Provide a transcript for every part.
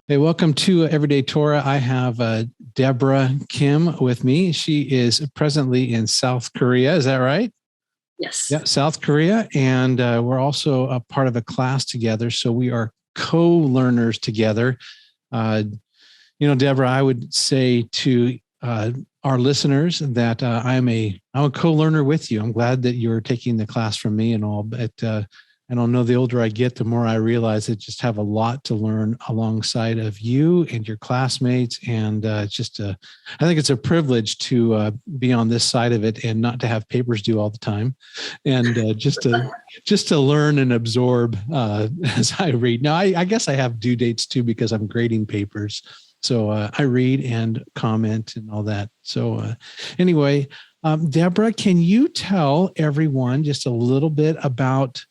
Hey, welcome to Everyday Torah. I have Deborah Kim with me. She is presently in South Korea. Is that right? Yes. Yeah, South Korea. And we're also a part of a class together. So we are co-learners together. Deborah, I would say to our listeners that I'm a co-learner with you. I'm glad that you're taking the class from me and all, but I don't know, the older I get, the more I realize I just have a lot to learn alongside of you and your classmates. And I think it's a privilege to be on this side of it and not to have papers due all the time, and just to learn and absorb as I read. Now, I guess I have due dates too because I'm grading papers. So I read and comment and all that. So anyway, Deborah, can you tell everyone just a little bit about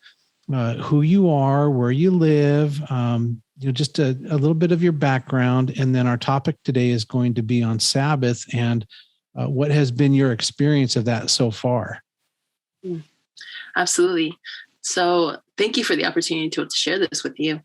who you are, where you live, just a little bit of your background. And then our topic today is going to be on Sabbath and what has been your experience of that so far? Absolutely. So thank you for the opportunity to share this with you.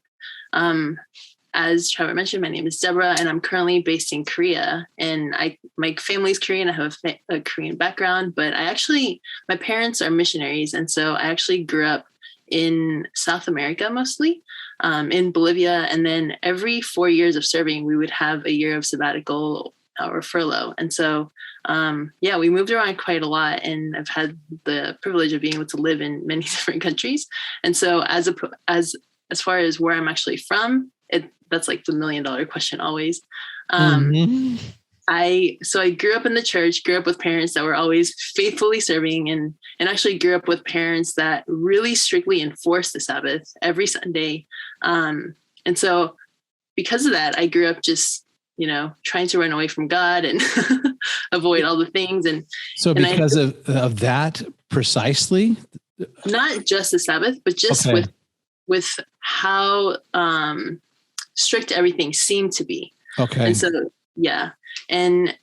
As Traver mentioned, my name is Deborah, and I'm currently based in Korea. And my family's Korean. I have a Korean background, but my parents are missionaries. And so I actually grew up in South America, mostly in Bolivia. And then every 4 years of serving, we would have a year of sabbatical or furlough. And so, we moved around quite a lot, and I've had the privilege of being able to live in many different countries. And so as far as where I'm actually from, that's like the $1 million question always. I grew up in the church, grew up with parents that were always faithfully serving, and actually grew up with parents that really strictly enforced the Sabbath every Sunday. And so because of that, I grew up just, trying to run away from God and avoid all the things. And so because of that precisely? Not just the Sabbath, but just with how strict everything seemed to be. Okay. And so, yeah. And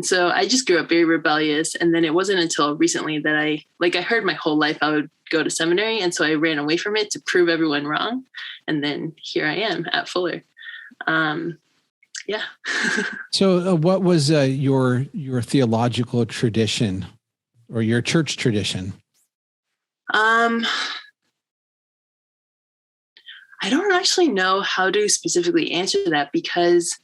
so I just grew up very rebellious. And then it wasn't until recently that I heard my whole life I would go to seminary. And so I ran away from it to prove everyone wrong. And then here I am at Fuller. So what was your theological tradition or your church tradition? I don't actually know how to specifically answer that, because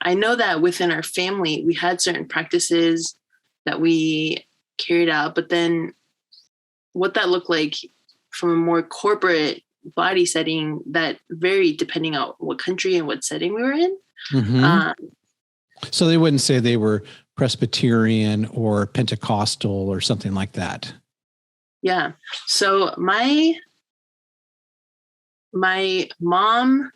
I know that within our family, we had certain practices that we carried out, but then what that looked like from a more corporate body setting, that varied depending on what country and what setting we were in. Mm-hmm. So they wouldn't say they were Presbyterian or Pentecostal or something like that. Yeah. So my mom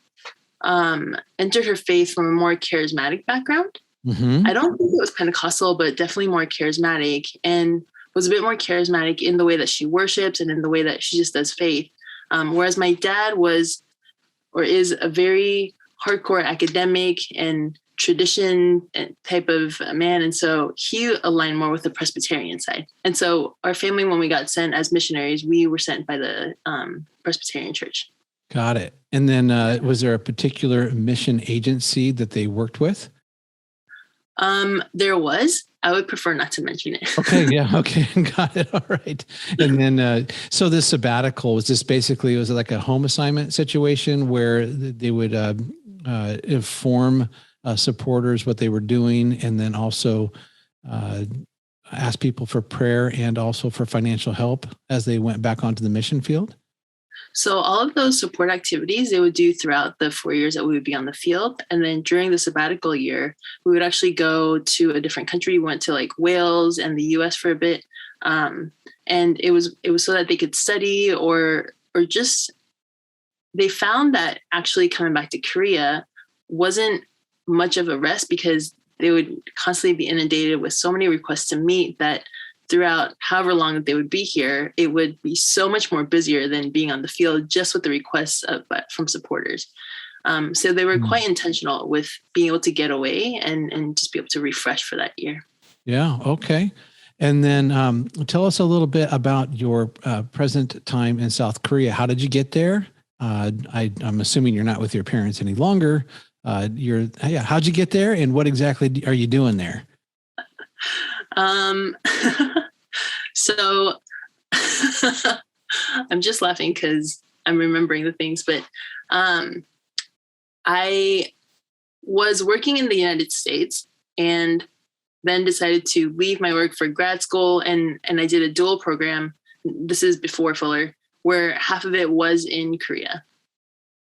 entered her faith from a more charismatic background. Mm-hmm. I don't think it was Pentecostal, but definitely more charismatic, and was a bit more charismatic in the way that she worships and in the way that she just does faith. Whereas my dad is a very hardcore academic and tradition type of man. And so he aligned more with the Presbyterian side. And so our family, when we got sent as missionaries, we were sent by the Presbyterian church. Got it. And then was there a particular mission agency that they worked with? There was. I would prefer not to mention it. Okay. Yeah. Okay. Got it. All right. And then, so this sabbatical, was it like a home assignment situation where they would inform supporters what they were doing, and then also ask people for prayer and also for financial help as they went back onto the mission field? So all of those support activities they would do throughout the 4 years that we would be on the field. And then during the sabbatical year, we would actually go to a different country. We went to like Wales and the US for a bit. And it was so that they could study or just, they found that actually coming back to Korea wasn't much of a rest, because they would constantly be inundated with so many requests to meet that throughout however long that they would be here, it would be so much more busier than being on the field just with the requests from supporters. So they were quite intentional with being able to get away and just be able to refresh for that year. Yeah. Okay. And then tell us a little bit about your present time in South Korea. How did you get there? I'm assuming you're not with your parents any longer. how'd you get there, and what exactly are you doing there? So I'm just laughing because I'm remembering the things, but I was working in the United States and then decided to leave my work for grad school. And I did a dual program. This is before Fuller, where half of it was in Korea.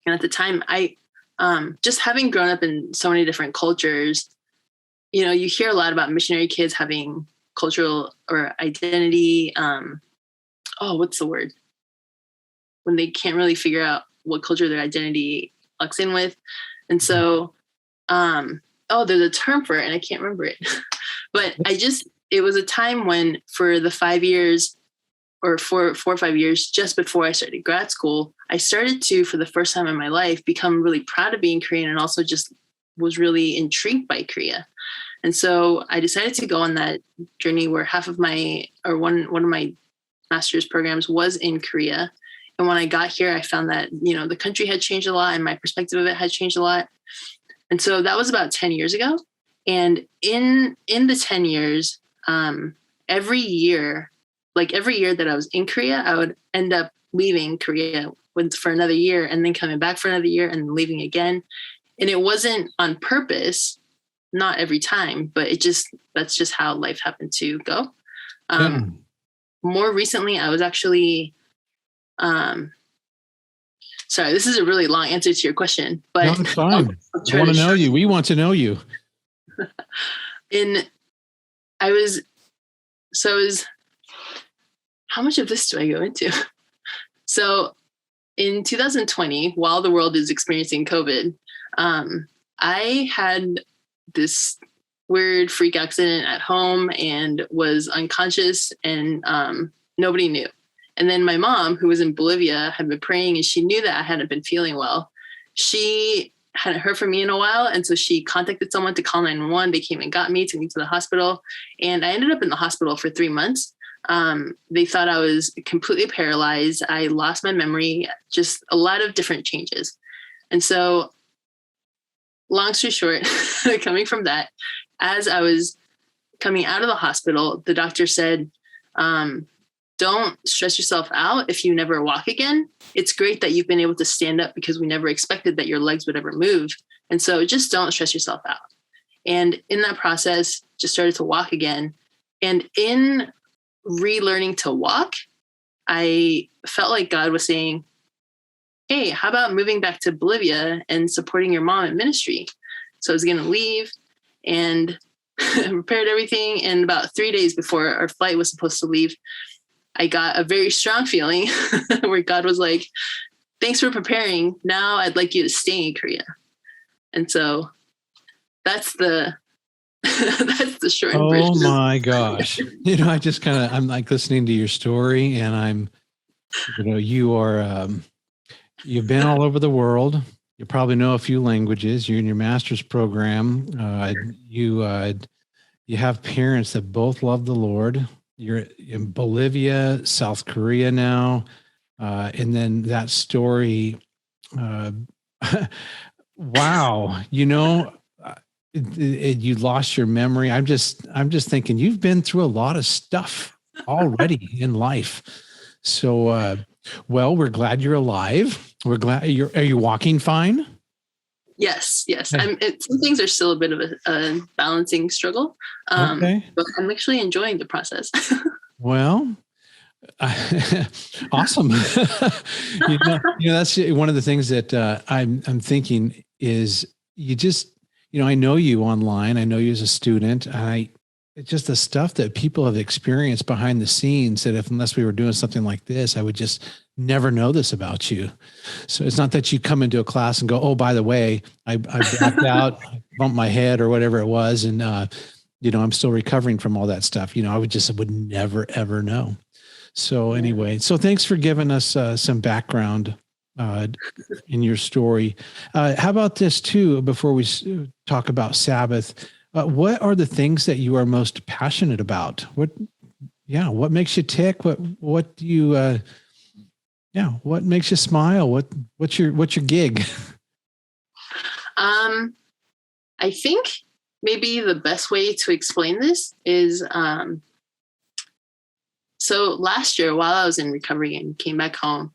And at the time, I just having grown up in so many different cultures, you hear a lot about missionary kids having cultural or identity. What's the word? When they can't really figure out what culture their identity lucks in with. And so, there's a term for it and I can't remember it, but it was a time when for the 5 years or 4 or 5 years, just before I started grad school, I started to, for the first time in my life, become really proud of being Korean and also just was really intrigued by Korea. And so I decided to go on that journey where one of my master's programs was in Korea. And when I got here, I found that, the country had changed a lot and my perspective of it had changed a lot. And so that was about 10 years ago. And in the 10 years, every year that I was in Korea, I would end up leaving Korea for another year and then coming back for another year and leaving again. And it wasn't on purpose, not every time, but that's just how life happened to go. More recently, I was actually, sorry, this is a really long answer to your question, but no, it's fine. I want to know you. We want to know you. How much of this do I go into? So in 2020, while the world is experiencing COVID, I had this weird freak accident at home and was unconscious and nobody knew. And then my mom, who was in Bolivia, had been praying and she knew that I hadn't been feeling well. She hadn't heard from me in a while. And so she contacted someone to call 911. They came and got me, took me to the hospital. And I ended up in the hospital for 3 months. They thought I was completely paralyzed. I lost my memory, just a lot of different changes. And so long story short, coming from that, as I was coming out of the hospital, the doctor said, don't stress yourself out if you never walk again. It's great that you've been able to stand up because we never expected that your legs would ever move. And so just don't stress yourself out. And in that process, just started to walk again. And in relearning to walk, I felt like God was saying, hey, how about moving back to Bolivia and supporting your mom in ministry? So I was going to leave and prepared everything. And about 3 days before our flight was supposed to leave, I got a very strong feeling where God was like, thanks for preparing. Now I'd like you to stay in Korea. And so that's the short version. Oh my gosh. I just I'm like listening to your story and you've been all over the world. You probably know a few languages. You're in your master's program. You have parents that both love the Lord. You're in Bolivia, South Korea now. And then that story, wow, you lost your memory. I'm just thinking you've been through a lot of stuff already in life. So, well, we're glad you're alive. We're glad are you walking fine? Yes. Some things are still a bit of a balancing struggle. Okay. But I'm actually enjoying the process. Well, awesome. That's one of the things that I'm thinking is I know you online. I know you as a student. It's just the stuff that people have experienced behind the scenes that unless we were doing something like this, I would just never know this about you. So it's not that you come into a class and go, oh, by the way, I blacked out, I bumped my head or whatever it was. And, I'm still recovering from all that stuff. I would never, ever know. So anyway, so thanks for giving us some background in your story. How about this too, before we talk about Sabbath? What are the things that you are most passionate about? What makes you tick? What do you, what makes you smile? What's your gig? I think maybe the best way to explain this is, so last year while I was in recovery and came back home,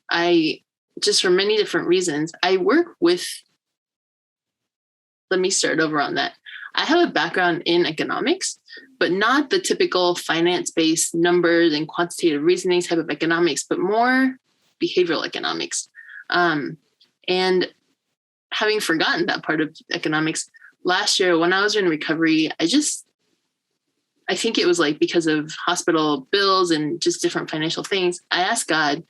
I just for many different reasons, I work with, let me start over on that. I have a background in economics, but not the typical finance-based numbers and quantitative reasoning type of economics, but more behavioral economics. And having forgotten that part of economics, last year when I was in recovery, I think it was like because of hospital bills and just different financial things, I asked God,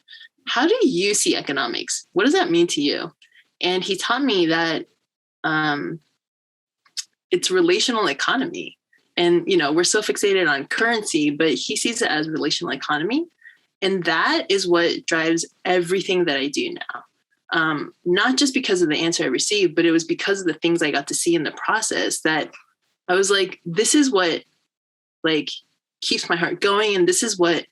how do you see economics? What does that mean to you? And he taught me that it's relational economy. And, we're so fixated on currency, but he sees it as relational economy. And that is what drives everything that I do now. Not just because of the answer I received, but it was because of the things I got to see in the process that I was like, this is what keeps my heart going. And this is what,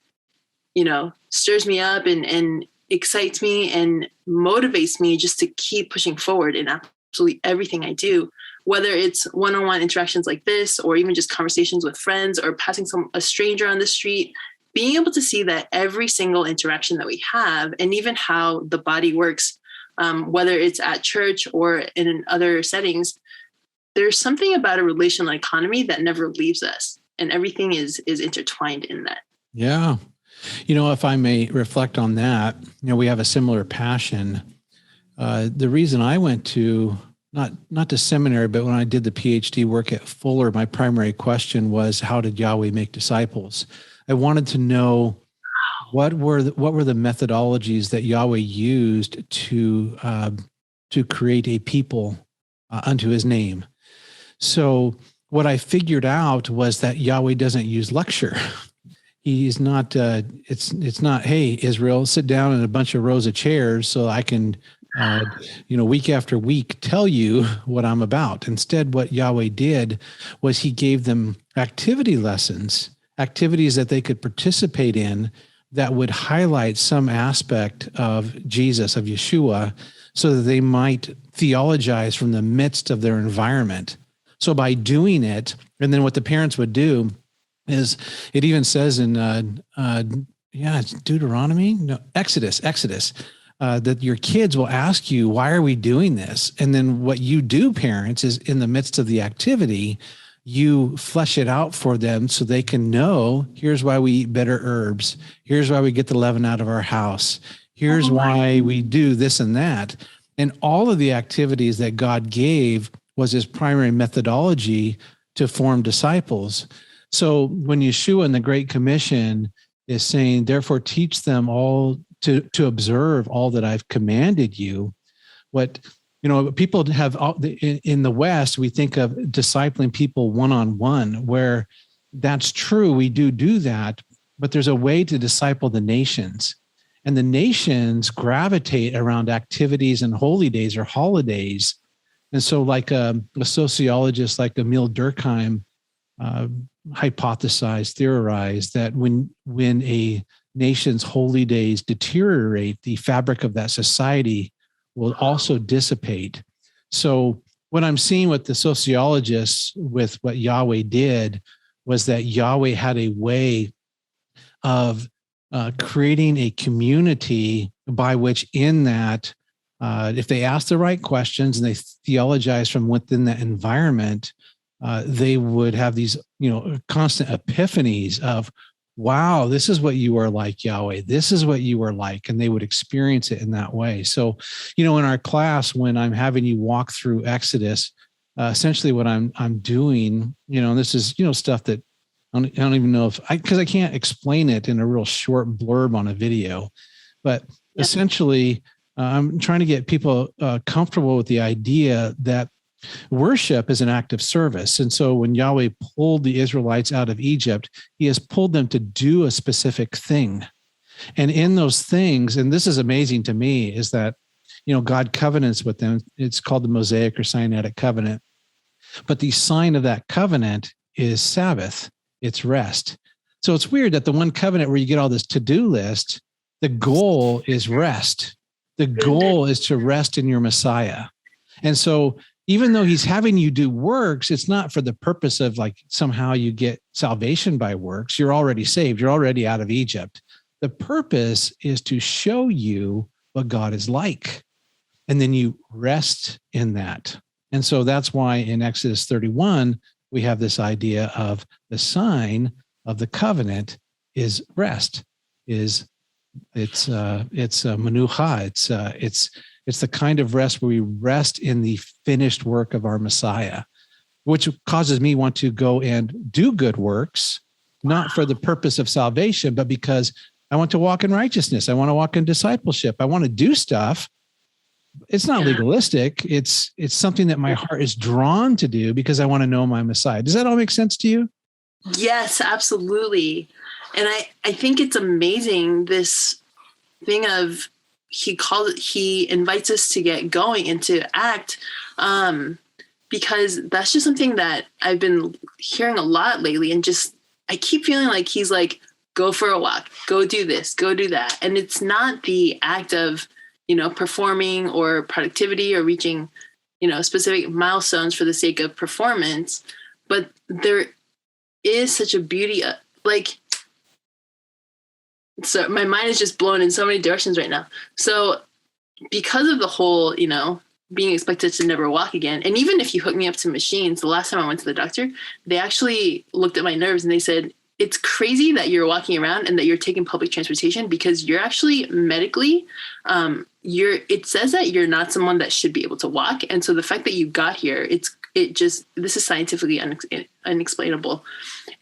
stirs me up and excites me and motivates me just to keep pushing forward in absolutely everything I do, whether it's one-on-one interactions like this, or even just conversations with friends or passing a stranger on the street, being able to see that every single interaction that we have, and even how the body works, whether it's at church or in other settings, there's something about a relational economy that never leaves us, and everything is intertwined in that. Yeah. If I may reflect on that, we have a similar passion. The reason I went to, not to seminary, but when I did the PhD work at Fuller, my primary question was, how did Yahweh make disciples? I wanted to know what were the methodologies that Yahweh used to create a people unto his name. So what I figured out was that Yahweh doesn't use lecture. He's not, it's not, hey, Israel, sit down in a bunch of rows of chairs so I can, week after week tell you what I'm about. Instead, what Yahweh did was he gave them activity lessons, activities that they could participate in that would highlight some aspect of Jesus, of Yeshua, so that they might theologize from the midst of their environment. So by doing it, and then what the parents would do is, it even says in it's Deuteronomy, no, Exodus, that your kids will ask you, why are we doing this? And then what you do, parents, is in the midst of the activity, you flesh it out for them so they can know, here's why we eat better herbs. Here's why we get the leaven out of our house. Here's why we do this and that. And all of the activities that God gave was his primary methodology to form disciples. So when Yeshua in the Great Commission is saying, therefore teach them all to observe all that I've commanded you, what people have in the West, we think of discipling people one-on-one, where that's true. We do that, but there's a way to disciple the nations, and the nations gravitate around activities and holy days or holidays. And so like a sociologist like Emil Durkheim hypothesized, theorized that when a nation's holy days deteriorate, the fabric of that society will also dissipate. So what I'm seeing with the sociologists, with what Yahweh did, was that Yahweh had a way of creating a community by which, in that, if they asked the right questions and they theologized from within that environment, they would have these, constant epiphanies of, wow, this is what you are like, Yahweh. This is what you are like. And they would experience it in that way. So, in our class, when I'm having you walk through Exodus, essentially what I'm doing, this is, stuff that I don't even know because I can't explain it in a real short blurb on a video, but essentially I'm trying to get people comfortable with the idea that worship is an act of service. And so when Yahweh pulled the Israelites out of Egypt, he has pulled them to do a specific thing. And in those things, and this is amazing to me, is that, God covenants with them. It's called the Mosaic or Sinaitic covenant. But the sign of that covenant is Sabbath. It's rest. So it's weird that the one covenant where you get all this to-do list, the goal is rest. The goal is to rest in your Messiah. And so even though he's having you do works, it's not for the purpose of like somehow you get salvation by works. You're already saved. You're already out of Egypt. The purpose is to show you what God is like. And then you rest in that. And so that's why in Exodus 31, we have this idea of the sign of the covenant is rest, it's menucha. It's the kind of rest where we rest in the finished work of our Messiah, which causes me want to go and do good works, not for the purpose of salvation, but because I want to walk in righteousness. I want to walk in discipleship. I want to do stuff. It's not legalistic. It's something that my heart is drawn to do because I want to know my Messiah. Does that all make sense to you? Yes, absolutely. And I think it's amazing, this thing of he invites us to get going and to act, because that's just something that I've been hearing a lot lately. And just, I keep feeling like he's like, go for a walk, go do this, go do that. And it's not the act of, performing or productivity or reaching, specific milestones for the sake of performance, but there is such a beauty, so my mind is just blown in so many directions right now. So because of the whole, being expected to never walk again, and even if you hook me up to machines, the last time I went to the doctor, they actually looked at my nerves and they said, it's crazy that you're walking around and that you're taking public transportation because you're actually medically, it says that you're not someone that should be able to walk. And so the fact that you got here, this is scientifically unexplainable.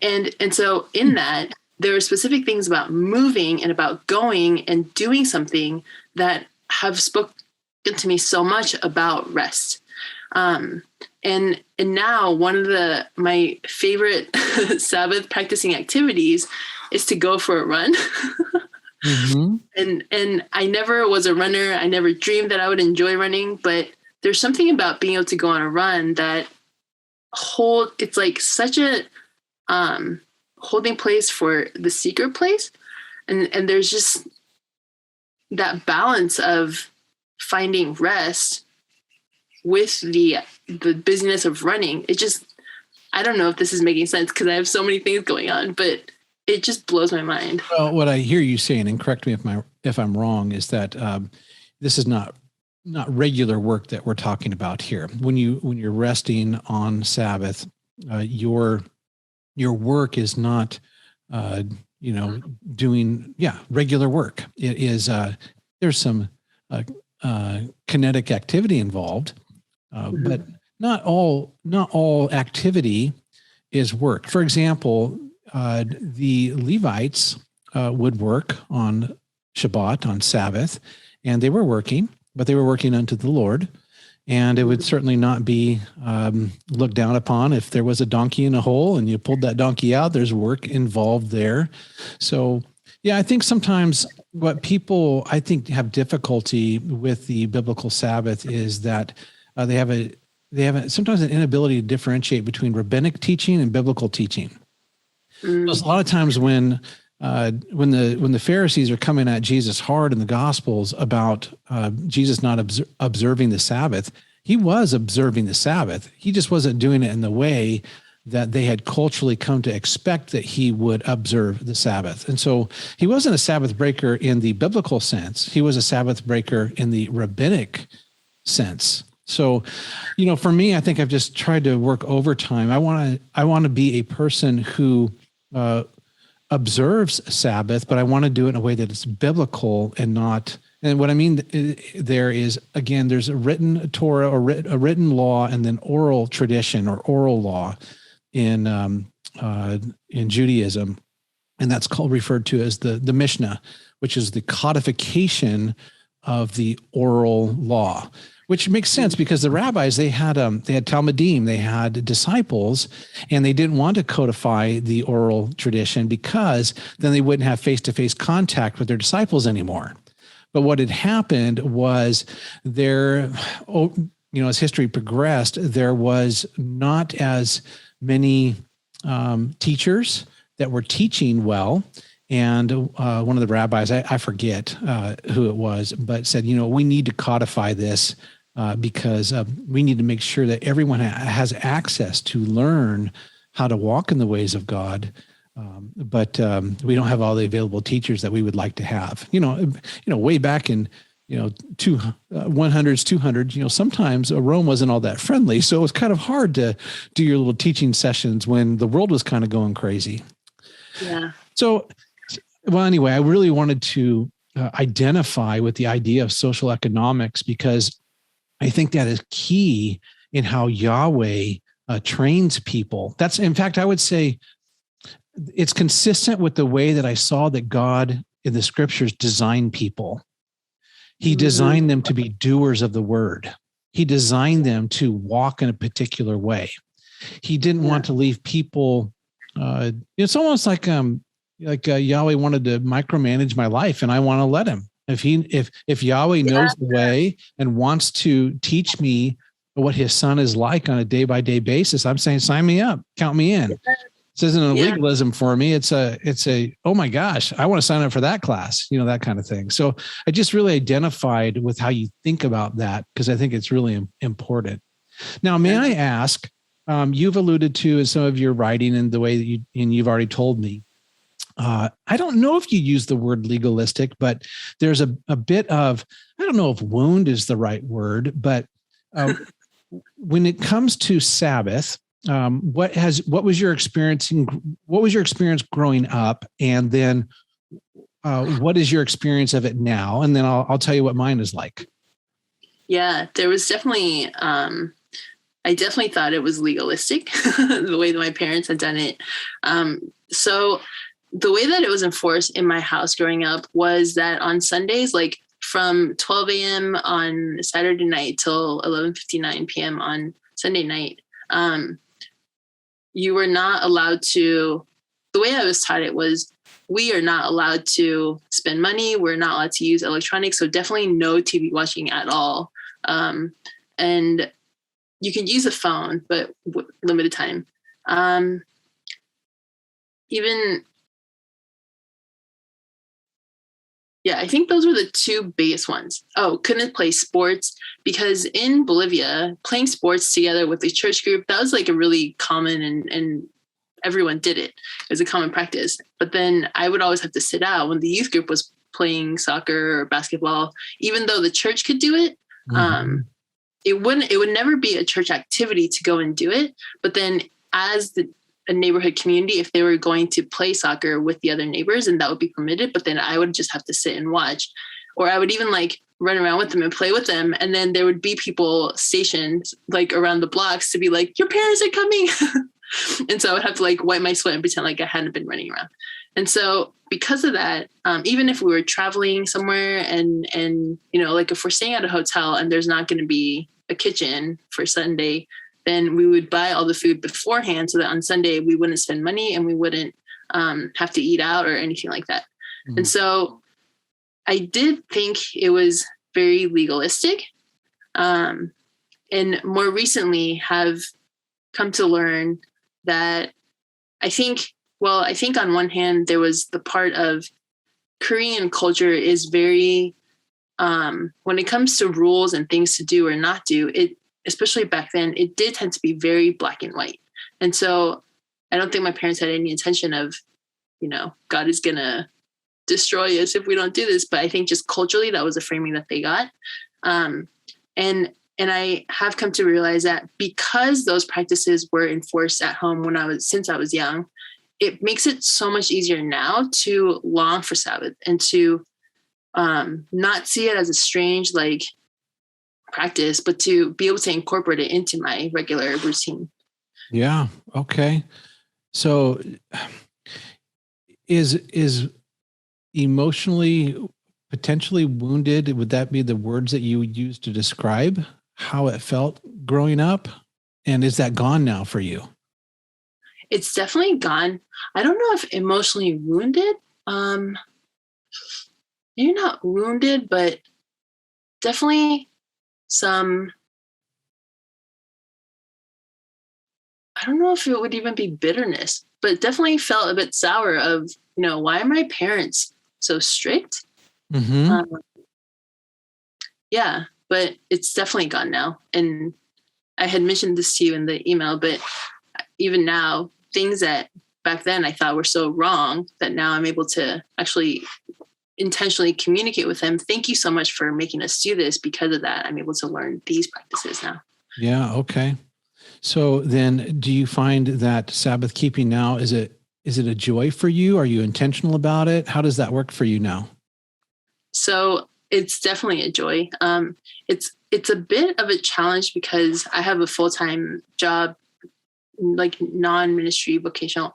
And so in that, there are specific things about moving and about going and doing something that have spoken to me so much about rest. And now one of my favorite Sabbath practicing activities is to go for a run. Mm-hmm. And I never was a runner. I never dreamed that I would enjoy running, but there's something about being able to go on a run that it's like such a holding place for the secret place. And there's just that balance of finding rest with the busyness of running. I don't know if this is making sense because I have so many things going on, but it just blows my mind. Well, what I hear you saying, and correct me if I'm wrong, is that this is not regular work that we're talking about here. When you're resting on Sabbath, your work is not doing regular work. It is there's some kinetic activity involved, but not all activity is work. For example, the Levites would work on Shabbat, on Sabbath, and they were working, but they were working unto the Lord. And it would certainly not be looked down upon if there was a donkey in a hole and you pulled that donkey out. There's work involved there. So, yeah, I think sometimes what people, have difficulty with the biblical Sabbath is that they have sometimes an inability to differentiate between rabbinic teaching and biblical teaching. Because a lot of times when the Pharisees are coming at Jesus hard in the Gospels about Jesus not observing the Sabbath, he was observing the Sabbath. He just wasn't doing it in the way that they had culturally come to expect that he would observe the Sabbath. And so he wasn't a Sabbath breaker in the biblical sense. He was a Sabbath breaker in the rabbinic sense. So, for me, I think I've just tried to work overtime. I want to be a person who observes Sabbath, but I want to do it in a way that it's biblical and not. And what I mean there is, again, there's a written Torah or a written law, and then oral tradition or oral law in Judaism, and that's referred to as the Mishnah, which is the codification of the oral law. Which makes sense because the rabbis, they had Talmudim, they had disciples, and they didn't want to codify the oral tradition because then they wouldn't have face-to-face contact with their disciples anymore. But what had happened was as history progressed, there was not as many teachers that were teaching well. And one of the rabbis, I forget who it was, but said, we need to codify this because we need to make sure that everyone has access to learn how to walk in the ways of God. But we don't have all the available teachers that we would like to have. Way back in 100s, 200s, sometimes Rome wasn't all that friendly, so it was kind of hard to do your little teaching sessions when the world was kind of going crazy. Yeah. So, well, anyway, I really wanted to identify with the idea of social economics, because I think that is key in how Yahweh trains people. That's, in fact, I would say it's consistent with the way that I saw that God in the scriptures designed people. He designed them to be doers of the word. He designed them to walk in a particular way. He didn't want to leave people. It's almost like Yahweh wanted to micromanage my life, and I want to let him. If Yahweh knows the way and wants to teach me what his son is like on a day-by-day basis, I'm saying, sign me up, count me in. This isn't a legalism for me. It's a, oh my gosh, I want to sign up for that class, that kind of thing. So I just really identified with how you think about that, because I think it's really important. Now, may I ask, you've alluded to in some of your writing and the way that you've already told me, I don't know if you use the word legalistic, but there's a bit of, I don't know if wound is the right word, but when it comes to Sabbath, what was your experience growing up? And then what is your experience of it now? And then I'll tell you what mine is like. Yeah, there was definitely, I definitely thought it was legalistic, the way that my parents had done it. So the way that it was enforced in my house growing up was that on Sundays, like from 12 a.m. on Saturday night till 11:59 p.m. on Sunday night, you were not allowed to, the way I was taught it was, we are not allowed to spend money. We're not allowed to use electronics. So definitely no TV watching at all. And you can use a phone, but limited time. I think those were the two biggest ones. Oh, couldn't play sports, because in Bolivia, playing sports together with the church group, that was like a really common, and everyone did it. It was a common practice. But then I would always have to sit out when the youth group was playing soccer or basketball, even though the church could do it. It would never be a church activity to go and do it. But then as a neighborhood community, if they were going to play soccer with the other neighbors, and that would be permitted, but then I would just have to sit and watch, or I would even like run around with them and play with them. And then there would be people stationed like around the blocks to be like, your parents are coming. And so I would have to like wipe my sweat and pretend like I hadn't been running around. And so because of that, even if we were traveling somewhere and like if we're staying at a hotel and there's not going to be a kitchen for Sunday, then we would buy all the food beforehand so that on Sunday we wouldn't spend money and we wouldn't have to eat out or anything like that. And so I did think it was very legalistic, and more recently have come to learn that I think on one hand, there was the part of Korean culture is very, when it comes to rules and things to do or not do, it, especially back then, it did tend to be very black and white. And so I don't think my parents had any intention of, God is going to destroy us if we don't do this. But I think just culturally, that was the framing that they got. And I have come to realize that because those practices were enforced at home since I was young, it makes it so much easier now to long for Sabbath and to not see it as a strange, like, practice, but to be able to incorporate it into my regular routine. Yeah. Okay. So is emotionally potentially wounded, would that be the words that you would use to describe how it felt growing up? And is that gone now for you? It's definitely gone. I don't know if emotionally wounded, maybe not wounded, but definitely some, I don't know if it would even be bitterness, but definitely felt a bit sour of, why are my parents so strict? Mm-hmm. Yeah, but it's definitely gone now. And I had mentioned this to you in the email, but even now, things that back then I thought were so wrong that now I'm able to actually intentionally communicate with him. Thank you so much for making us do this. Because of that, I'm able to learn these practices now. Yeah. Okay. So then do you find that Sabbath keeping now, is it a joy for you? Are you intentional about it? How does that work for you now? So it's definitely a joy. It's a bit of a challenge because I have a full-time job, like non-ministry vocational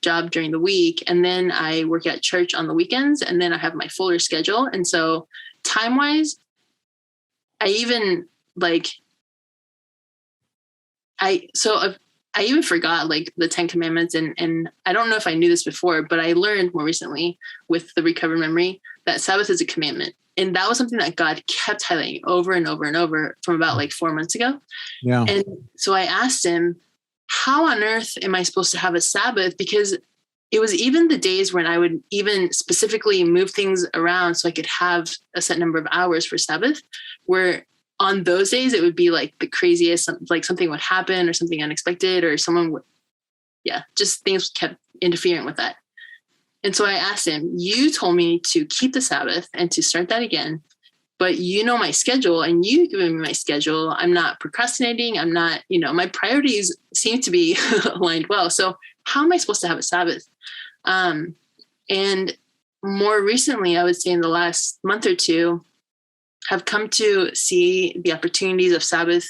job during the week. And then I work at church on the weekends, and then I have my fuller schedule. And so time-wise, I even forgot like the 10 commandments, and I don't know if I knew this before, but I learned more recently with the recovered memory that Sabbath is a commandment. And that was something that God kept highlighting over and over and over from about like 4 months ago. Yeah. And so I asked him, how on earth am I supposed to have a Sabbath? Because it was even the days when I would even specifically move things around so I could have a set number of hours for Sabbath, where on those days it would be like the craziest, like something would happen or something unexpected, or someone would, just things kept interfering with that. And so I asked him, you told me to keep the Sabbath and to start that again, but you know my schedule and you've given me my schedule. I'm not procrastinating. I'm not, my priorities seem to be aligned well. So how am I supposed to have a Sabbath? And more recently, I would say in the last month or two, have come to see the opportunities of Sabbath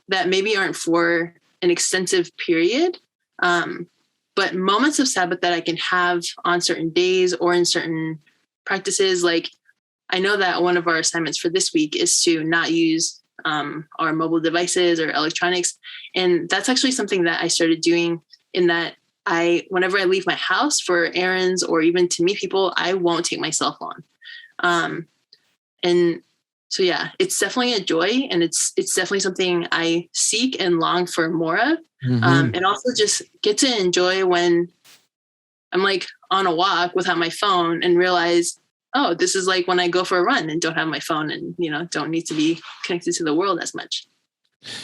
that maybe aren't for an extensive period, but moments of Sabbath that I can have on certain days or in certain practices. Like I know that one of our assignments for this week is to not use our mobile devices or electronics. And that's actually something that I started doing, in that whenever I leave my house for errands or even to meet people, I won't take my cell phone. And so, yeah, it's definitely a joy, and it's definitely something I seek and long for more of. Mm-hmm. And also just get to enjoy when I'm like on a walk without my phone and realize, oh, this is like when I go for a run and don't have my phone and, don't need to be connected to the world as much.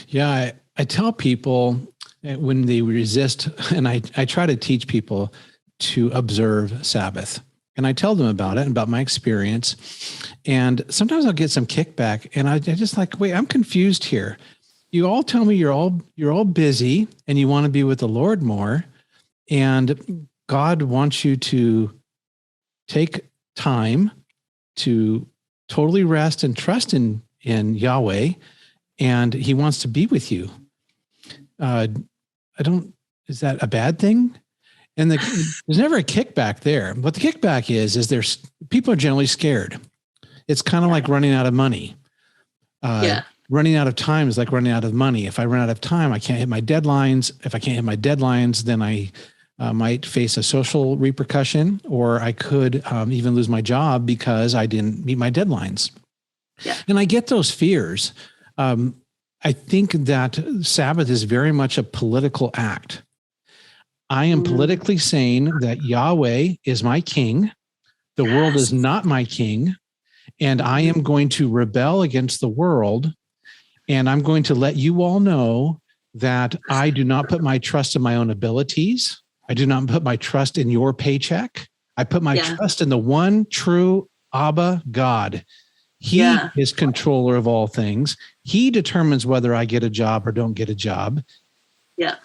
Yeah. I tell people when they resist, and I try to teach people to observe Sabbath. And I tell them about it and about my experience. And sometimes I'll get some kickback, and I just like, wait, I'm confused here. You all tell me you're all busy and you want to be with the Lord more. And God wants you to take time to totally rest and trust in Yahweh. And he wants to be with you. Is that a bad thing? And there's never a kickback there. What the kickback is people are generally scared. It's kind of like running out of money. Running out of time is like running out of money. If I run out of time, I can't hit my deadlines. If I can't hit my deadlines, then I might face a social repercussion, or I could even lose my job because I didn't meet my deadlines. Yeah. And I get those fears. I think that Sabbath is very much a political act. I am politically saying that Yahweh is my king. The world is not my king. And I am going to rebel against the world. And I'm going to let you all know that I do not put my trust in my own abilities. I do not put my trust in your paycheck. I put my trust in the one true Abba God. He is controller of all things. He determines whether I get a job or don't get a job. Yeah.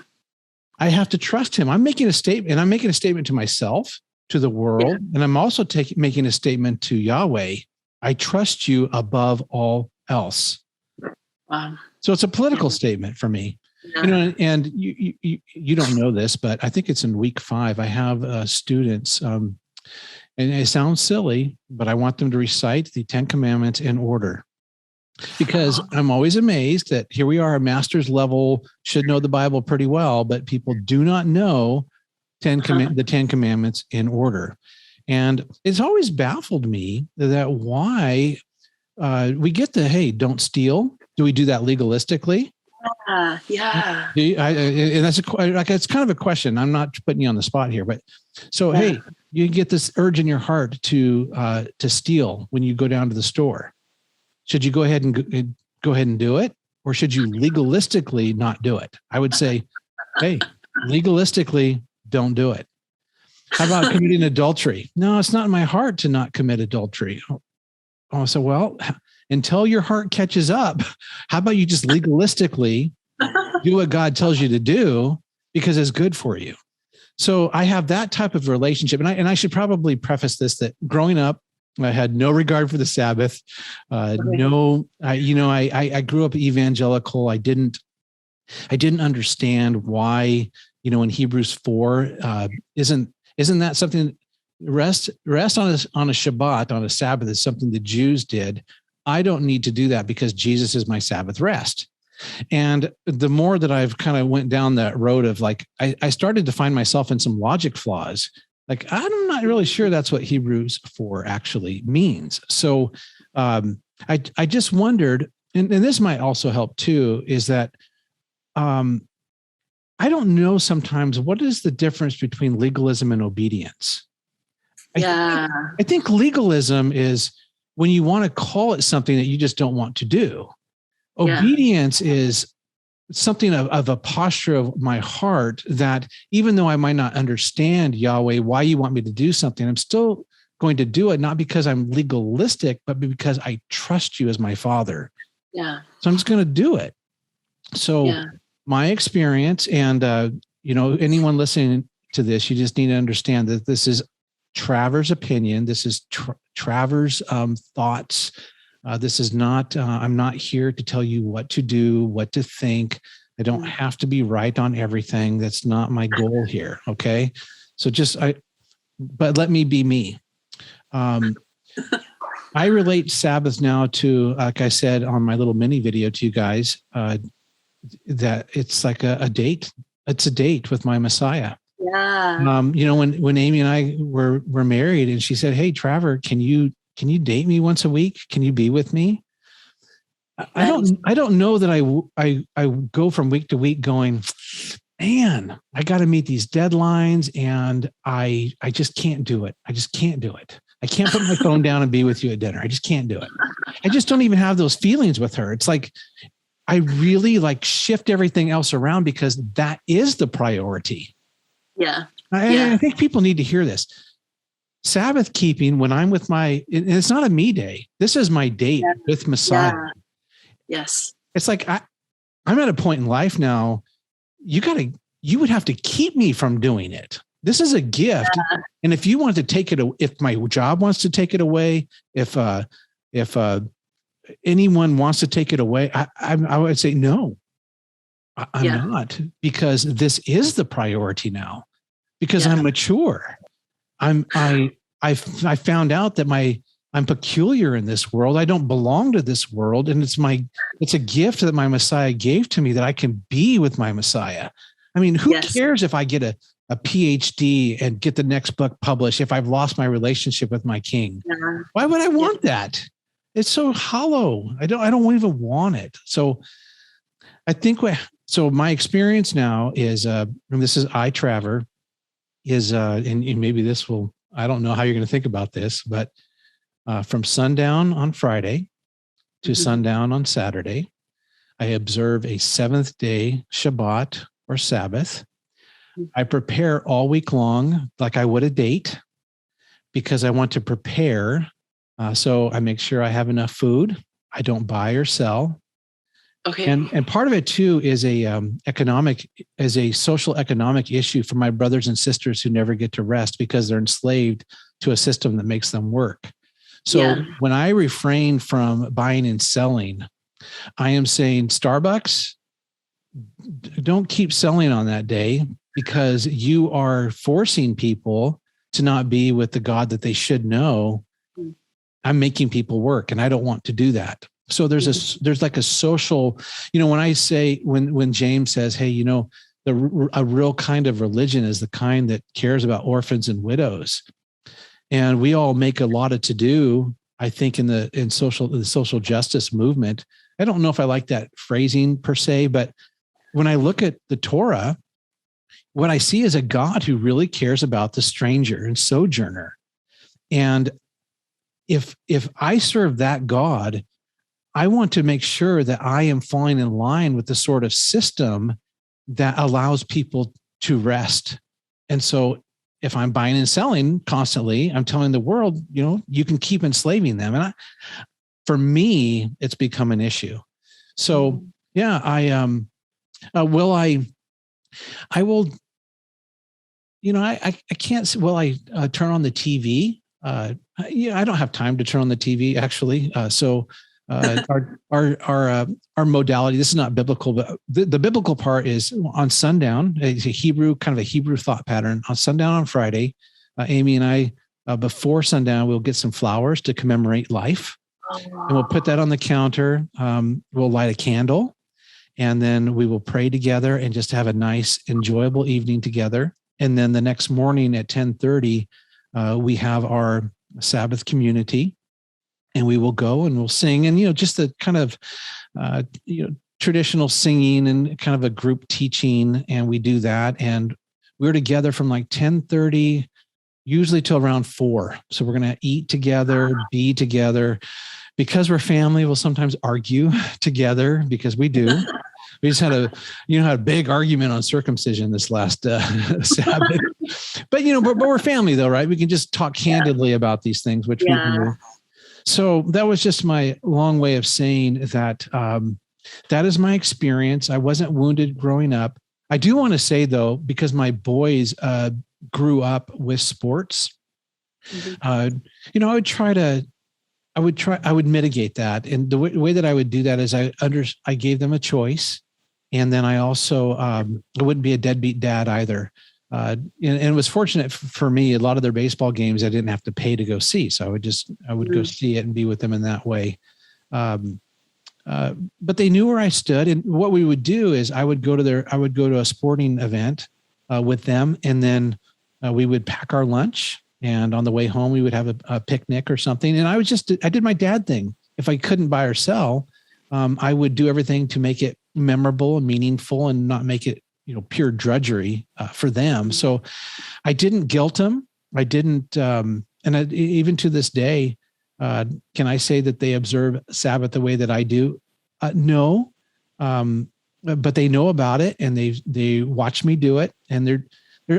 I have to trust him. I'm making a statement, and I'm making a statement to myself, to the world. And I'm also making a statement to Yahweh. I trust you above all else. Wow. So it's a political statement for me. Yeah. And you don't know this, but I think it's in week 5. I have students, and it sounds silly, but I want them to recite the 10 commandments in order, because I'm always amazed that here we are, a master's level, should know the Bible pretty well, but people do not know the 10 commandments in order. And it's always baffled me that why we get the, hey, don't steal. Do we do that legalistically? Yeah. And that's it's kind of a question. I'm not putting you on the spot here, but so, hey, you get this urge in your heart to steal when you go down to the store. Should you go ahead and do it? Or should you legalistically not do it? I would say, hey, legalistically, don't do it. How about committing adultery? No, it's not in my heart to not commit adultery. Oh, so well, until your heart catches up, how about you just legalistically do what God tells you to do because it's good for you? So I have that type of relationship. And I should probably preface this, that growing up, I had no regard for the Sabbath. I grew up evangelical. I didn't understand why, in Hebrews 4, isn't that something, rest on a Shabbat, on a Sabbath, is something the Jews did. I don't need to do that because Jesus is my Sabbath rest. And the more that I've kind of went down that road of I started to find myself in some logic flaws. I'm not really sure that's what Hebrews 4 actually means. So I just wondered, and this might also help too, is that I don't know sometimes what is the difference between legalism and obedience. I think legalism is when you want to call it something that you just don't want to do. Obedience is something of a posture of my heart that even though I might not understand, Yahweh, why you want me to do something, I'm still going to do it, not because I'm legalistic, but because I trust you as my Father. Yeah. So I'm just going to do it. So my experience, and anyone listening to this, you just need to understand that this is Traver's opinion. This is Traver's thoughts. This is not, I'm not here to tell you what to do, what to think. I don't have to be right on everything. That's not my goal here. Okay. So but let me be me. I relate Sabbath now to, like I said on my little mini video to you guys, that it's like a date. It's a date with my Messiah. Yeah. When Amy and I were married, and she said, "Hey, Traver, can you date me once a week? Can you be with me?" I don't know that I go from week to week going, man, I got to meet these deadlines, and I just can't do it. I just can't do it. I can't put my phone down and be with you at dinner. I just can't do it. I just don't even have those feelings with her. It's like I really shift everything else around because that is the priority. Yeah. I think people need to hear this. Sabbath keeping, when I'm with and it's not a me day. This is my date with Messiah. Yeah. Yes. It's like I'm at a point in life now. You would have to keep me from doing it. This is a gift, and if you want to take it, if my job wants to take it away, if anyone wants to take it away, I would say no. I'm not, because this is the priority now. Because I'm mature. I found out that I'm peculiar in this world. I don't belong to this world. And it's a gift that my Messiah gave to me, that I can be with my Messiah. I mean, who cares if I get a PhD and get the next book published if I've lost my relationship with my King? Yeah. Why would I want that? It's so hollow. I don't even want it. So I think so my experience now is, and this is Traver, is, and maybe this will, I don't know how you're going to think about this, but from sundown on Friday to sundown on Saturday, I observe a 7th-day Shabbat or Sabbath. I prepare all week long like I would a date, because I want to prepare. So I make sure I have enough food. I don't buy or sell. Okay. And part of it too is a social economic issue for my brothers and sisters who never get to rest because they're enslaved to a system that makes them work. So when I refrain from buying and selling, I am saying, Starbucks, don't keep selling on that day, because you are forcing people to not be with the God that they should know. I'm making people work, and I don't want to do that. So there's like a social, when James says, hey, a real kind of religion is the kind that cares about orphans and widows. And we all make a lot of to do, I think, in the social justice movement. I don't know if I like that phrasing per se, but when I look at the Torah, what I see is a God who really cares about the stranger and sojourner. And if I serve that God, I want to make sure that I am falling in line with the sort of system that allows people to rest. And so if I'm buying and selling constantly, I'm telling the world, you can keep enslaving them. And for me, it's become an issue. So yeah, I will, I can't, will I turn on the TV? I don't have time to turn on the TV actually. Our modality, this is not biblical, but the biblical part is on sundown. It's a Hebrew thought pattern. On sundown on Friday, Amy and I, before sundown, we'll get some flowers to commemorate life. And we'll put that on the counter. We'll light a candle, and then we will pray together and just have a nice, enjoyable evening together. And then the next morning at 10:30, we have our Sabbath community, and we will go and we'll sing, and just the kind of traditional singing and kind of a group teaching, and we do that, and we're together from like 10:30 usually till around 4. So we're going to eat together, be together. Because we're family, we'll sometimes argue together, because we do. We just had a big argument on circumcision this last Sabbath. But we're family though, right? We can just talk candidly about these things, which we do. So that was just my long way of saying that that is my experience. I wasn't wounded growing up. I do want to say though, because my boys grew up with sports, I would mitigate that. And the way that I would do that is I gave them a choice. And then I also, I wouldn't be a deadbeat dad either. And it was fortunate for me, a lot of their baseball games, I didn't have to pay to go see. So I would go see it and be with them in that way. But they knew where I stood. And what we would do is I would go to a sporting event with them. And then we would pack our lunch. And on the way home, we would have a picnic or something. And I did my dad thing. If I couldn't buy or sell, I would do everything to make it memorable and meaningful and not make it, pure drudgery for them. So I didn't guilt them. I didn't, even to this day, can I say that they observe Sabbath the way that I do? No, but they know about it and they watch me do it. And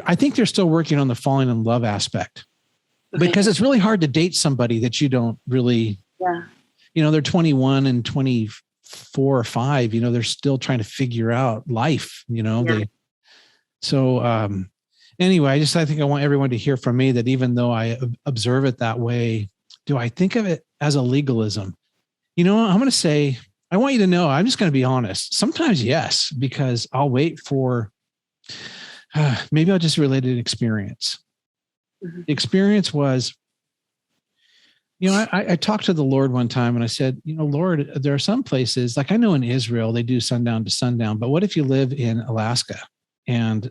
I think they're still working on the falling in love aspect. Okay. Because it's really hard to date somebody that you don't really, they're 21 and 24 or 5, they're still trying to figure out life, anyway, I think I want everyone to hear from me that even though I observe it that way, do I think of it as a legalism? I'm going to say, I want you to know, I'm just going to be honest. Sometimes yes, because I'll wait for, maybe I'll just relate an experience. The experience was, I talked to the Lord one time and I said, Lord, there are some places, like I know in Israel, they do sundown to sundown, but what if you live in Alaska and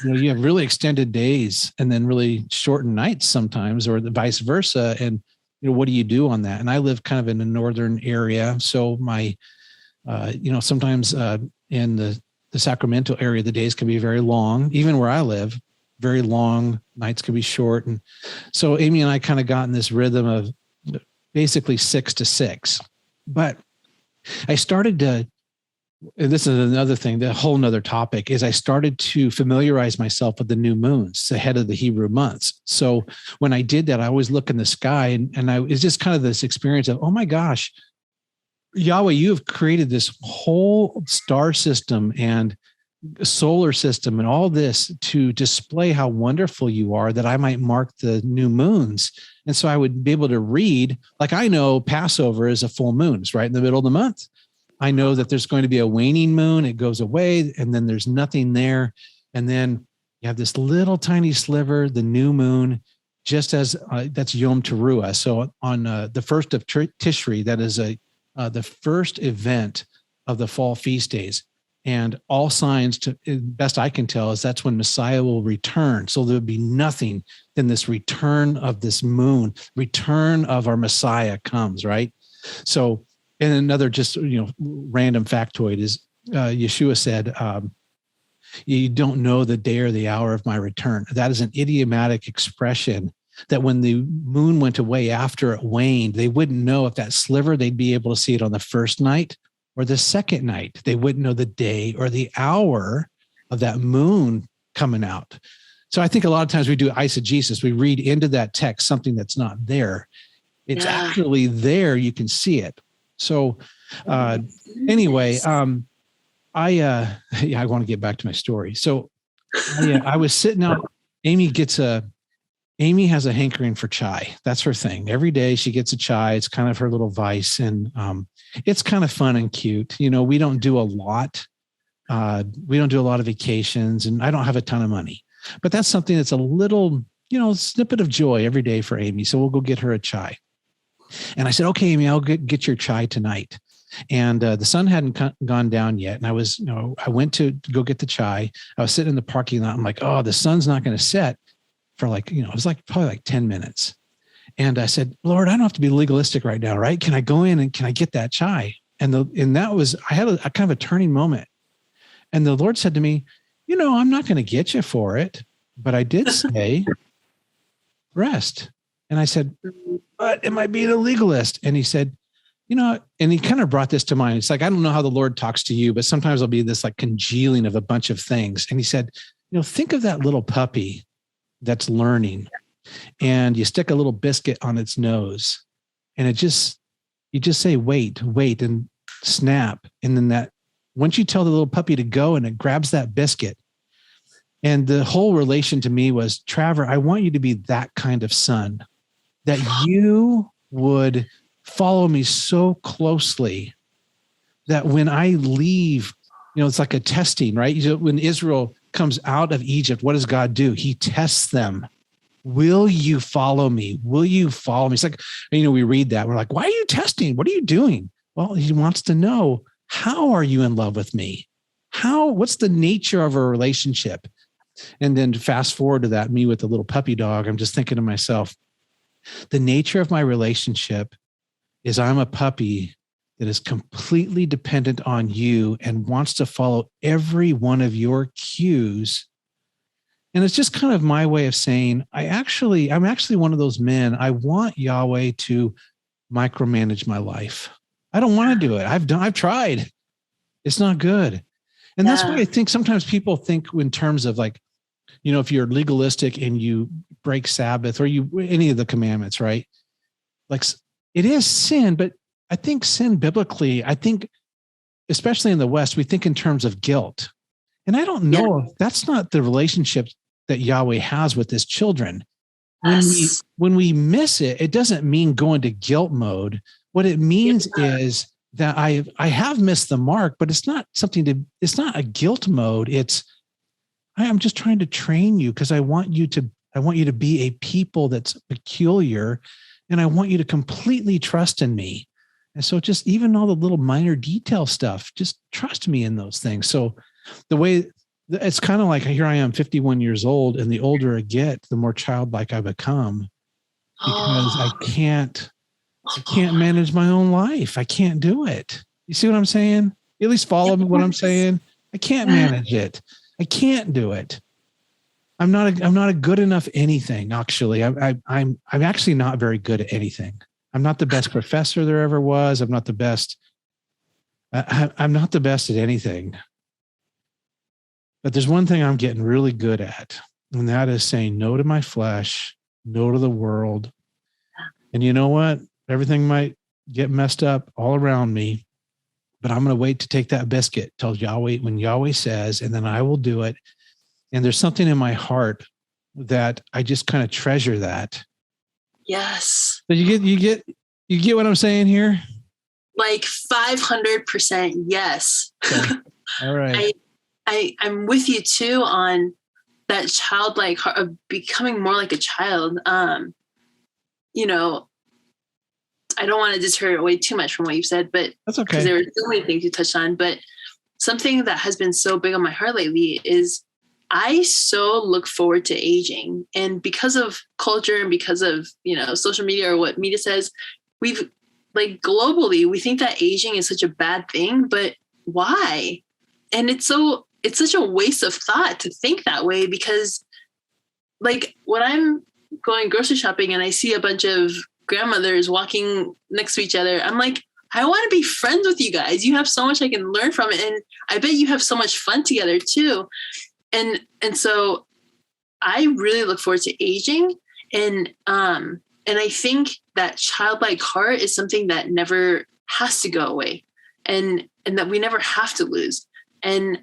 you have really extended days and then really shortened nights sometimes, or the vice versa. And, what do you do on that? And I live kind of in a northern area. So my, sometimes in the Sacramento area, the days can be very long, even where I live. Very long, nights can be short. And so Amy and I kind of got in this rhythm of basically 6 to 6. But I started to, and this is another thing, the whole nother topic, is I started to familiarize myself with the new moons ahead of the Hebrew months. So when I did that, I always look in the sky and it's just kind of this experience of, oh my gosh, Yahweh, you have created this whole star system and solar system and all this to display how wonderful you are, that I might mark the new moons. And so I would be able to read, like I know Passover is a full moon. It's right in the middle of the month. I know that there's going to be a waning moon. It goes away and then there's nothing there. And then you have this little tiny sliver, the new moon, just as that's Yom Teruah. So on the first of Tishri, that is the first event of the fall feast days. And all signs, to best I can tell, is that's when Messiah will return. So there'll be nothing than this return of this moon, return of our Messiah comes, right? So, and another just, random factoid is Yeshua said, you don't know the day or the hour of my return. That is an idiomatic expression that when the moon went away after it waned, they wouldn't know if that sliver, they'd be able to see it on the first night or the second night. They wouldn't know the day or the hour of that moon coming out. So I think a lot of times we do eisegesis. We read into that text something that's not there. It's actually there. You can see it. So anyway, I want to get back to my story. So I was sitting out. Amy has a hankering for chai. That's her thing. Every day she gets a chai. It's kind of her little vice. And it's kind of fun and cute. You know, we don't do a lot. We don't do a lot of vacations, and I don't have a ton of money. But that's something that's a little, snippet of joy every day for Amy. So we'll go get her a chai. And I said, okay, Amy, I'll get your chai tonight. And the sun hadn't gone down yet. And I went to go get the chai. I was sitting in the parking lot. I'm like, oh, the sun's not going to set for it was probably 10 minutes. And I said, Lord, I don't have to be legalistic right now, right? Can I go in and can I get that chai? And I had a kind of a turning moment. And the Lord said to me, I'm not going to get you for it, but I did say rest. And I said, but am I being a legalist? And he said, and he kind of brought this to mind. It's like, I don't know how the Lord talks to you, but sometimes there'll be this like congealing of a bunch of things. And he said, think of that little puppy that's learning, and you stick a little biscuit on its nose, and you just say, wait, and snap. And then once you tell the little puppy to go, and it grabs that biscuit. And the whole relation to me was, Traver, I want you to be that kind of son, that you would follow me so closely that when I leave, it's like a testing, right? When Israel comes out of Egypt, what does God do? He tests them. Will you follow me? Will you follow me? It's like, we read that. We're like, why are you testing? What are you doing? Well, he wants to know, how are you in love with me? What's the nature of our relationship? And then fast forward to that, me with the little puppy dog, I'm just thinking to myself, the nature of my relationship is I'm a puppy that is completely dependent on you and wants to follow every one of your cues. And it's just kind of my way of saying, I'm actually one of those men. I want Yahweh to micromanage my life. I don't want to do it. I've tried. It's not good. And that's why I think sometimes people think in terms of like, if you're legalistic and you break Sabbath or any of the commandments, right? Like it is sin, but I think sin biblically, especially in the West, we think in terms of guilt. And I don't know if that's not the relationship that Yahweh has with his children. When we miss it, it doesn't mean go into guilt mode. What it means is that I have missed the mark, but it's not a guilt mode. I'm just trying to train you because I want you to be a people that's peculiar, and I want you to completely trust in me. And so just even all the little minor detail stuff, just trust me in those things. So the way it's kind of like here I am 51 years old, and the older I get, the more childlike I become because I can't manage my own life. I can't do it. You see what I'm saying? At least follow what I'm saying. I can't manage it. I can't do it. I'm not a good enough anything. Actually, I'm actually not very good at anything. I'm not the best professor there ever was. I'm not the best. I'm not the best at anything. But there's one thing I'm getting really good at, and that is saying no to my flesh, no to the world. And you know what? Everything might get messed up all around me, but I'm going to wait to take that biscuit till Yahweh, when Yahweh says, and then I will do it. And there's something in my heart that I just kind of treasure that. Yes. So you get what I'm saying here? Like 500% yes. Okay. All right. I'm with you too on that childlike heart of becoming more like a child. I don't want to deter away too much from what you've said, but that's okay. Because there were so many things you touched on, but something that has been so big on my heart lately is I so look forward to aging. And because of culture and because of, social media or what media says, we've globally, we think that aging is such a bad thing, but why? And it's such a waste of thought to think that way, because when I'm going grocery shopping and I see a bunch of grandmothers walking next to each other, I'm like, I want to be friends with you guys. You have so much I can learn from it. And I bet you have so much fun together too. And so I really look forward to aging. And I think that childlike heart is something that never has to go away and that we never have to lose. And,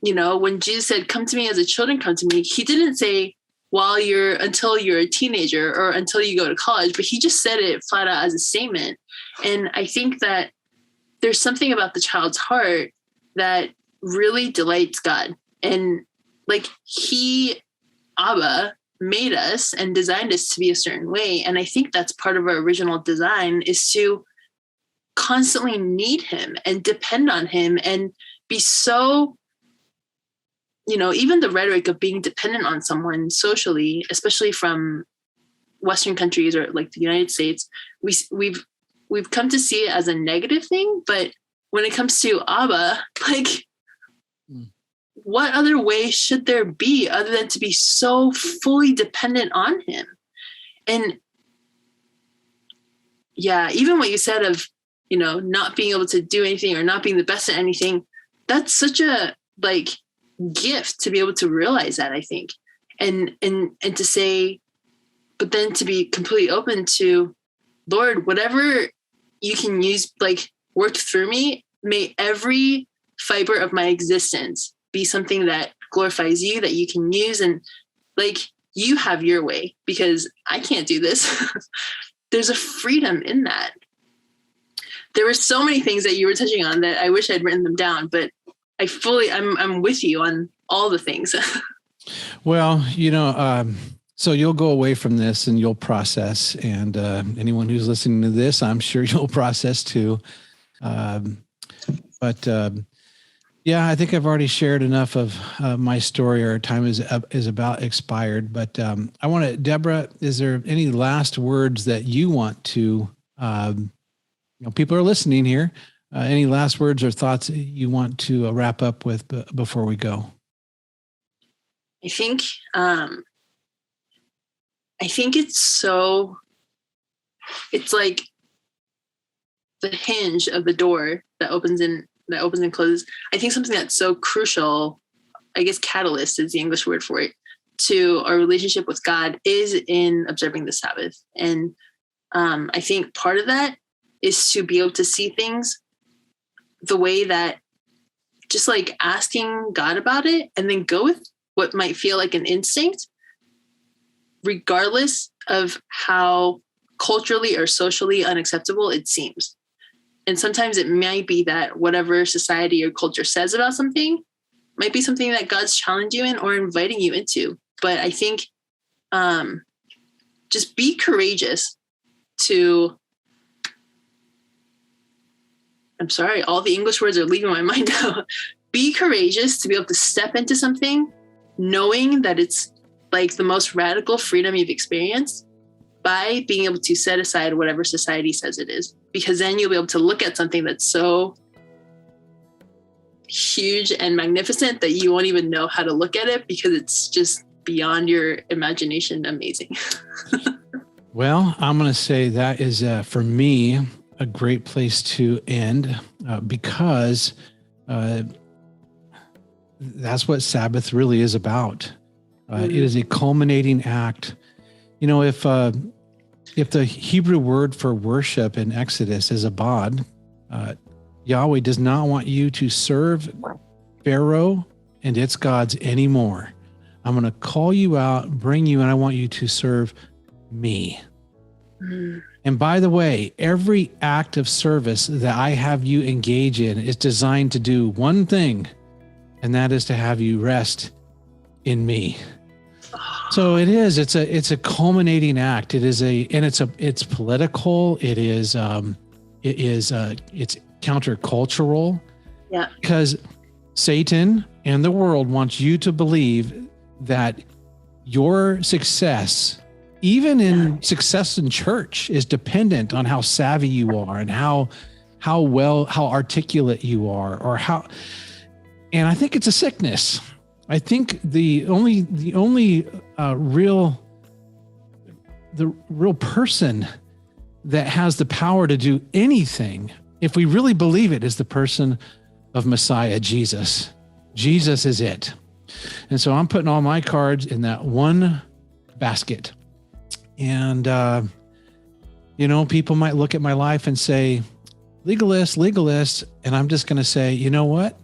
when Jesus said, come to me as the children come to me, he didn't say until you're a teenager or until you go to college, but he just said it flat out as a statement. And I think that there's something about the child's heart that really delights God. And like Abba made us and designed us to be a certain way. And I think that's part of our original design, is to constantly need him and depend on him and be so, even the rhetoric of being dependent on someone socially, especially from Western countries or like the United States, we've come to see it as a negative thing. But when it comes to Abba, like, what other way should there be other than to be so fully dependent on him? And yeah, even what you said of, not being able to do anything or not being the best at anything, that's such a gift to be able to realize that, I think. And to say, but then to be completely open to, Lord, whatever you can use, work through me, may every fiber of my existence be something that glorifies you, that you can use, and you have your way, because I can't do this. There's a freedom in that. There were so many things that you were touching on that I wish I'd written them down, but I'm with you on all the things. Well, so you'll go away from this and you'll process, and anyone who's listening to this, I'm sure you'll process too. Yeah, I think I've already shared enough of my story. Our time is about expired, but I want to, Deborah, is there any last words that you want to, people are listening here. Any last words or thoughts you want to wrap up with before we go? I think it's like the hinge of the door that opens and closes. I think something that's so crucial, I guess catalyst is the English word for it, to our relationship with God is in observing the Sabbath. And I think part of that is to be able to see things the way that, just like asking God about it and then go with what might feel like an instinct, regardless of how culturally or socially unacceptable it seems. And sometimes it might be that whatever society or culture says about something might be something that God's challenging you in or inviting you into. But I think just be courageous to, I'm sorry, all the English words are leaving my mind now. Be courageous to be able to step into something knowing that it's like the most radical freedom you've experienced by being able to set aside whatever society says it is. Because then you'll be able to look at something that's so huge and magnificent that you won't even know how to look at it, because it's just beyond your imagination amazing. Well, I'm going to say that is, for me, a great place to end, because that's what Sabbath really is about. It is a culminating act. If the Hebrew word for worship in Exodus is abad, Yahweh does not want you to serve Pharaoh and its gods anymore. I'm going to call you out, bring you, and I want you to serve me. And by the way, every act of service that I have you engage in is designed to do one thing, and that is to have you rest in me. So it is. It's a culminating act. It's political. It's countercultural. Yeah. Because Satan and the world wants you to believe that your success, even in success in church, is dependent on how savvy you are and how articulate you are, and I think it's a sickness. I think the only real the real person that has the power to do anything, if we really believe it, is the person of Messiah, Jesus. Jesus is it. And so I'm putting all my cards in that one basket. And, people might look at my life and say, legalist. And I'm just going to say, you know what?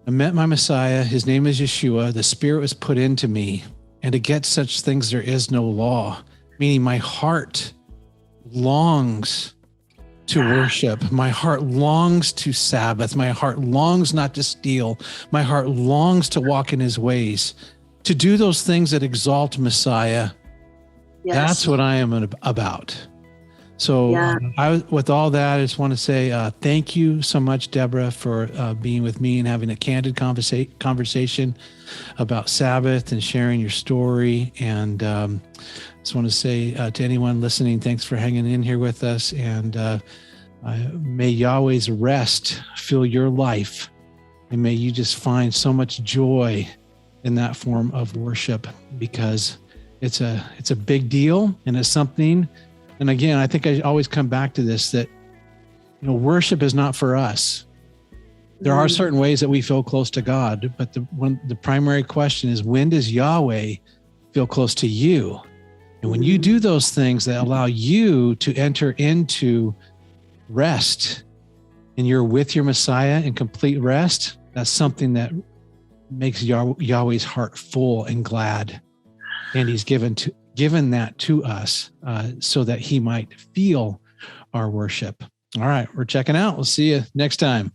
I met my Messiah. His name is Yeshua. The Spirit was put into me. And against such things, there is no law, meaning my heart longs to worship. My heart longs to Sabbath. My heart longs not to steal. My heart longs to walk in his ways, to do those things that exalt Messiah. Yes. That's what I am about. So with all that, I just want to say thank you so much, Deborah, for being with me and having a candid conversation about Sabbath and sharing your story. And just want to say to anyone listening, thanks for hanging in here with us. And may Yahweh's rest fill your life. And may you just find so much joy in that form of worship, because it's a big deal, and it's something. And again, I think I always come back to this, that, worship is not for us. There are certain ways that we feel close to God, but the primary question is, when does Yahweh feel close to you? And when you do those things that allow you to enter into rest, and you're with your Messiah in complete rest, that's something that makes Yahweh's heart full and glad. And he's given that to us so that he might feel our worship. All right, we're checking out. We'll see you next time.